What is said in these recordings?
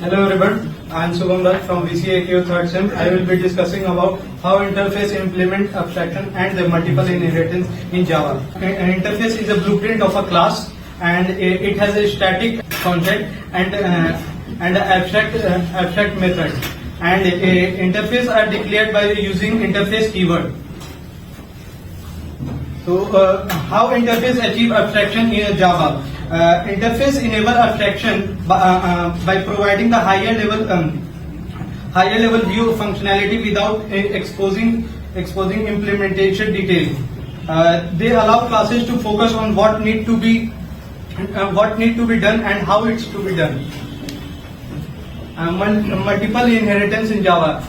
Hello everyone, I am Subham Raj from VCAQ 3rd Sem. I will be discussing about how interface implement abstraction and the multiple inheritance in Java. An interface is a blueprint of a class and it has a static concept and an abstract method. And interface are declared by using interface keyword. So how interface achieve abstraction in Java? Interface enable abstraction by providing the higher level view of functionality without exposing implementation detail. They allow classes to focus on what need to be done and how it's to be done. Multiple inheritance in Java.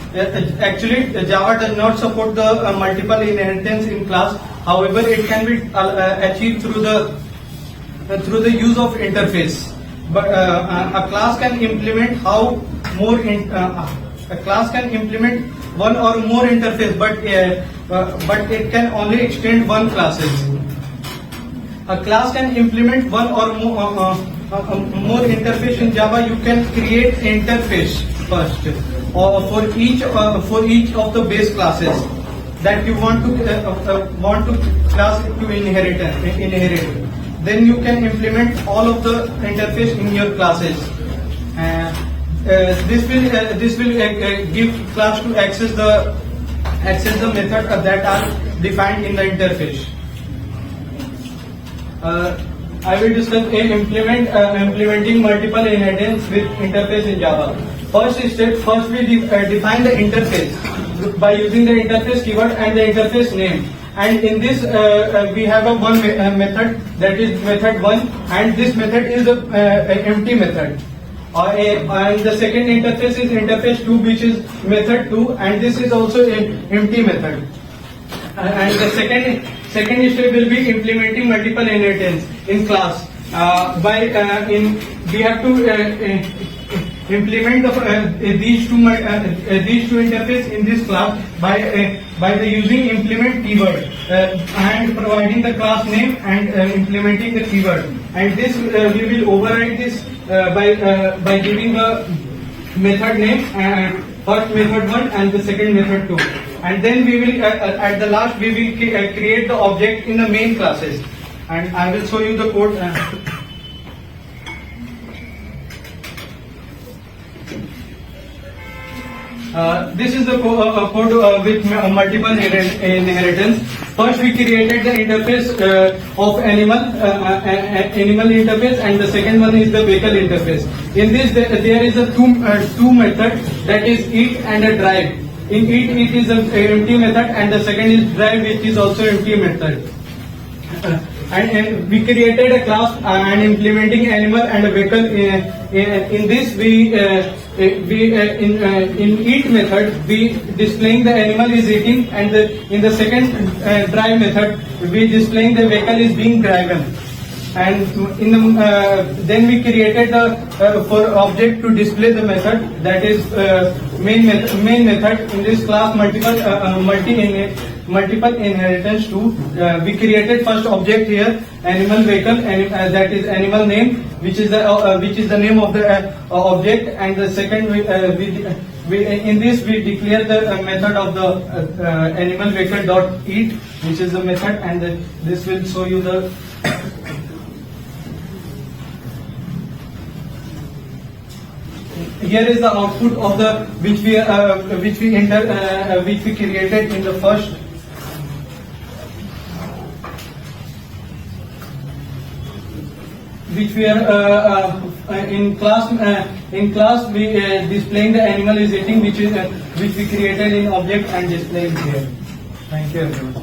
Actually, Java does not support the multiple inheritance in class. However, it can be achieved through the use of interface. But a class can implement one or more interface, but it can only extend one classes. A class can implement one or more interface in Java. You can create interface first for each of the base classes that you want to class to inherit. Then you can implement all of the interface in your classes. This will give class to access the method that are defined in the interface. I will discuss implementing multiple inheritance with interface in Java. First we define the interface by using the interface keyword and the interface name. And in this we have a one method, that is method 1, and this method is an empty method. And the second interface is interface 2, which is method 2, and this is also an empty method. And the second step will be implementing multiple inheritance in class. We have to implement these two interface in this class by the using implement keyword and providing the class name and implementing the keyword. And this we will override this by giving the method name, first method 1 and the second method 2. And then we will at the last we will create the object in the main classes. And I will show you the code. This is the code with multiple inheritance. First, we created the interface of animal interface, and the second one is the vehicle interface. In this, there is a two method, that is eat and a drive. In eat, it is an empty method, and the second is drive, which is also empty method. And we created a class and implementing animal and a vehicle. In this, in eat method we displaying the animal is eating, and in the second drive method we displaying the vehicle is being driven. And then we created the for object to display the method, that is main method. In this class multiple inheritance 2, we created first object here, animal vehicle, that is animal name, which is the name of the object. And the second in this we declare the method of the animal vehicle dot eat, which is the method, and this will show you the here is the output of the which we created in the first. Which we are in class we displaying the animal is eating, which we created in object and displaying here. Thank you everyone.